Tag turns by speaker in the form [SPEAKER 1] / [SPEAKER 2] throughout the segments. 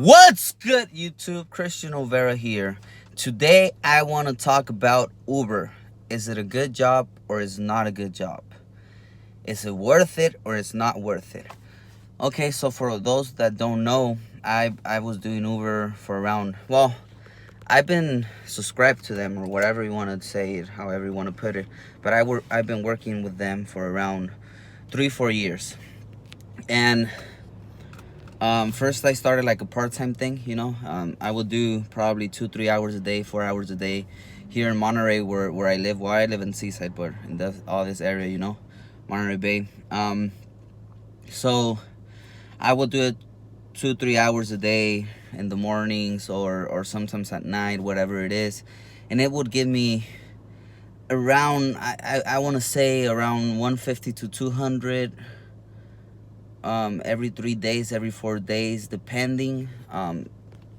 [SPEAKER 1] What's good, YouTube? Christian Overa here. Today, I want to talk about Uber. Is it a good job or is it not a good job? Is it worth it or is not worth it? Okay, so for those that don't know, I was doing Uber for around, well, I've been subscribed to them or whatever you want to say it, however you want to put it. But I've been working with them for around 3-4 years. And first I started like a part-time thing, I would do probably 2-3 hours a day, 4 hours a day here in Monterey where I live. Well, I live in Seaside, but in all this area, Monterey Bay. So I would do it 2-3 hours a day in the mornings or sometimes at night, whatever it is, and it would give me around, I want to say around 150 to 200 every 3 days, every 4 days, depending.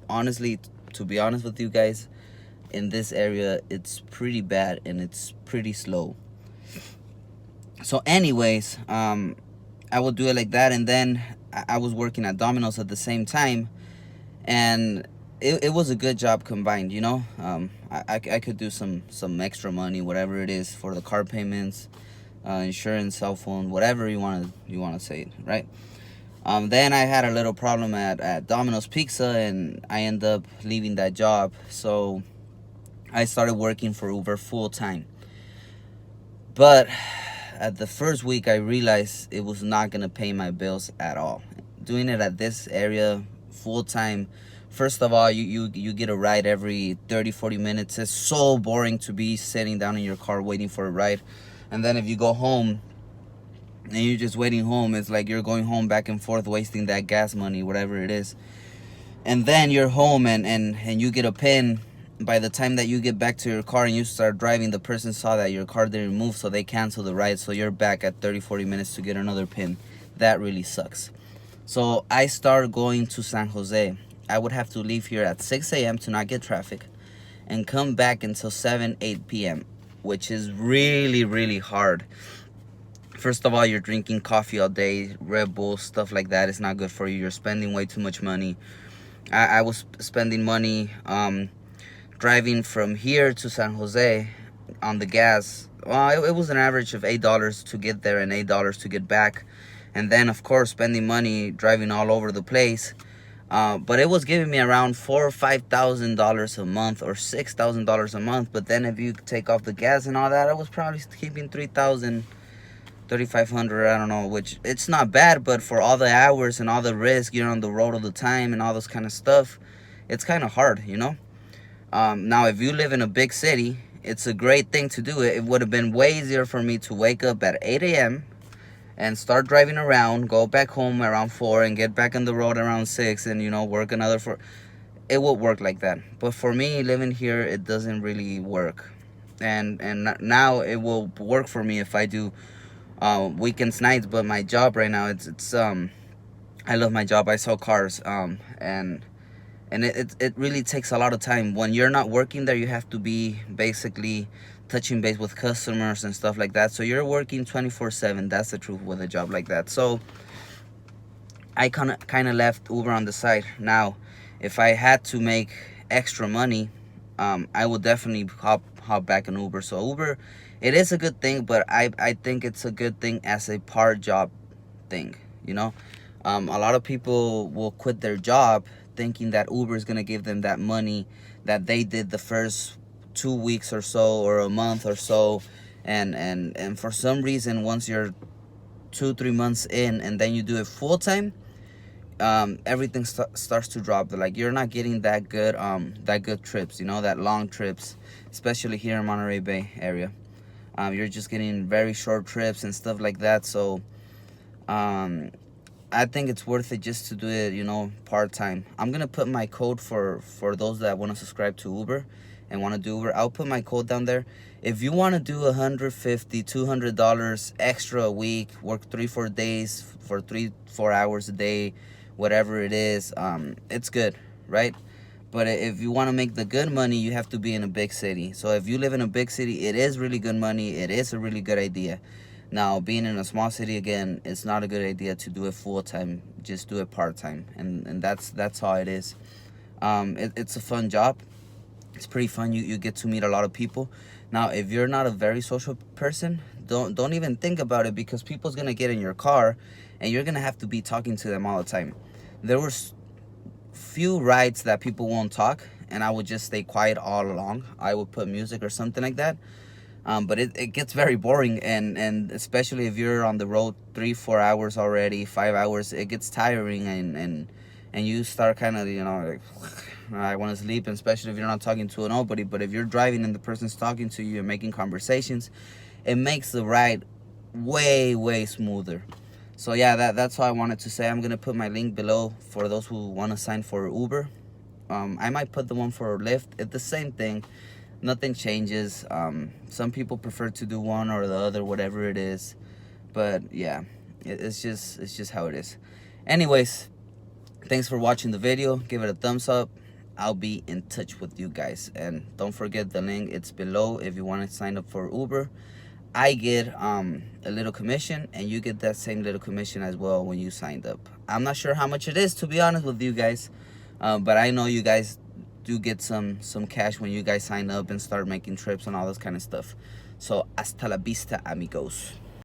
[SPEAKER 1] Honestly, to be honest with you guys, in this area it's pretty bad and it's pretty slow. So anyways, I would do it like that, and then I was working at Domino's at the same time, and it was a good job combined. I could do some extra money, whatever it is, for the car payments, insurance, cell phone, whatever you want to say it, right? Then I had a little problem at Domino's Pizza, and I ended up leaving that job. So I started working for Uber full time. But at the first week, I realized it was not going to pay my bills at all. Doing it at this area full time, first of all, you get a ride every 30-40 minutes. It's so boring to be sitting down in your car waiting for a ride. And then if you go home and you're just waiting home, it's like you're going home back and forth, wasting that gas money, whatever it is. And then you're home and you get a pin. By the time that you get back to your car and you start driving, the person saw that your car didn't move, so they cancel the ride. So you're back at 30-40 minutes to get another pin. That really sucks. So I started going to San Jose. I would have to leave here at 6 a.m. to not get traffic and come back until 7-8 p.m., which is really, really hard. First of all, you're drinking coffee all day, Red Bull, stuff like that. It's not good for you. You're spending way too much money. I was spending money driving from here to San Jose on the gas. Well, it was an average of $8 to get there and $8 to get back. And then, of course, spending money driving all over the place. But it was giving me around $4,000 or $5,000 a month, or $6,000 a month. But then if you take off the gas and all that, I was probably keeping 3,000, 3,500, I don't know, which it's not bad, but for all the hours and all the risk, you're on the road all the time and all this kind of stuff, it's kind of hard, Now, if you live in a big city, it's a great thing to do. It would have been way easier for me to wake up at 8 a.m. and start driving around, go back home around 4 and get back on the road around 6 and, work another 4. It would work like that. But for me, living here, it doesn't really work. And now it will work for me if I do weekends, nights. But my job right now, it's I love my job. I sell cars, and it really takes a lot of time. When you're not working there, you have to be basically touching base with customers and stuff like that. So you're working 24/7. That's the truth with a job like that. So I kind of left Uber on the side. Now, if I had to make extra money, I would definitely hop back in Uber. So Uber, it is a good thing, but I think it's a good thing as a part job thing. A lot of people will quit their job thinking that Uber is gonna give them that money that they did the first 2 weeks or so, or a month or so, and for some reason, once you're 2-3 months in and then you do it full time, everything starts to drop. Like, you're not getting that good trips, that long trips, especially here in Monterey Bay area. You're just getting very short trips and stuff like that. So I think it's worth it just to do it, part-time. I'm gonna put my code for those that want to subscribe to Uber and want to do Uber. I'll put my code down there. If you want to do $150, $200 extra a week, work 3-4 days for 3-4 hours a day, whatever it is, it's good, right? But if you want to make the good money, you have to be in a big city. So if you live in a big city, it is really good money. It is a really good idea. Now, being in a small city, again, it's not a good idea to do it full-time. Just do it part-time, and that's how it is. It's a fun job. It's pretty fun. You get to meet a lot of people. Now, if you're not a very social person, don't even think about it, because people's gonna get in your car and you're gonna have to be talking to them all the time. There were few rides that people won't talk, and I would just stay quiet all along. I would put music or something like that. But it gets very boring, and especially if you're on the road 3-4 hours already, 5 hours, it gets tiring, and you start kind of, like, I want to sleep, and especially if you're not talking to nobody. But if you're driving and the person's talking to you and making conversations, it makes the ride way smoother. So yeah, that's all I wanted to say. I'm gonna put my link below for those who want to sign for Uber. I might put the one for Lyft. It's the same thing. Nothing changes. Some people prefer to do one or the other, whatever it is. But yeah, it's just how it is. Anyways, thanks for watching the video. Give it a thumbs up. I'll be in touch with you guys, and don't forget the link. It's below if you want to sign up for Uber. I get a little commission, and you get that same little commission as well when you signed up. I'm not sure how much it is, to be honest with you guys, but I know you guys do get some cash when you guys sign up and start making trips and all this kind of stuff. So hasta la vista, amigos.